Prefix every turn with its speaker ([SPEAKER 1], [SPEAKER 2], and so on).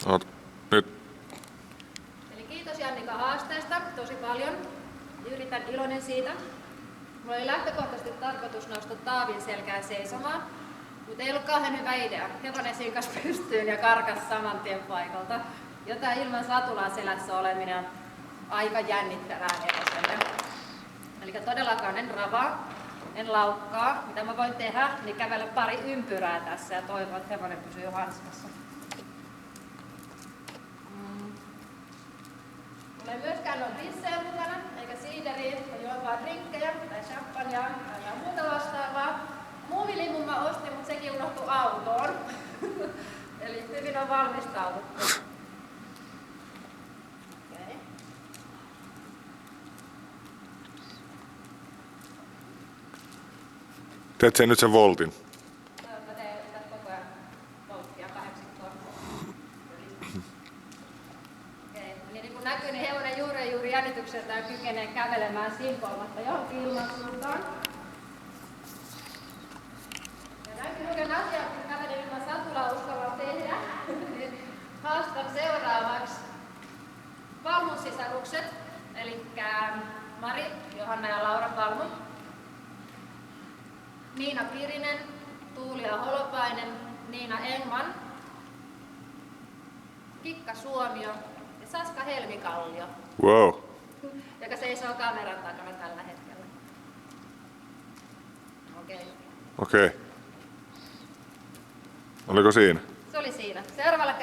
[SPEAKER 1] Oot nyt.
[SPEAKER 2] Eli kiitos Jannika haasteesta tosi paljon. Yritän iloinen siitä. Mulla oli lähtökohtaisesti tarkoitus nousta taavin selkään seisomaan, mutta ei ollut kauhean hyvä idea. Hevonen sinkas pystyyn ja karkas saman tien paikalta. Jotain ilman satulaa selässä oleminen on aika jännittävää hevoselle. Eli todellakaan en ravaa, en laukkaa. Mitä mä voin tehdä, niin kävellä pari ympyrää tässä ja toivon, että hevonen pysyy hanskassa. Mulla ei myöskään ole vissejä mukana, eikä siideriä. Mä juon vaan drinkkejä tai champagnea tai muuta vastaavaa. Muovilimun mä ostin, mutta sekin unohtui autoon. Eli hyvin on valmistauduttu. Okay.
[SPEAKER 1] Teet sen nyt sen voltin.
[SPEAKER 2] Mä teen koko ajan volttia 80. Niin kuin näkyy, niin hevonen juuri jännitykseltään kykenee kävelemään simpoamatta johonkin ilmansuuntaan. Ja näinkin hyvän asian, kun kävelin ilman satulaa uskallan tehdä, niin haastan seuraavaksi Palmun sisarukset, eli Mari, Johanna ja Laura Palmu, Niina Pirinen, Tuulia Holopainen, Niina Engman, Kikka Suomio ja Saska Helmikallio,
[SPEAKER 1] Wow.
[SPEAKER 2] joka seisoo kameran takana tällä hetkellä.
[SPEAKER 1] Okei. Oliko siinä?
[SPEAKER 2] Se oli siinä. Seuraavalla kerralla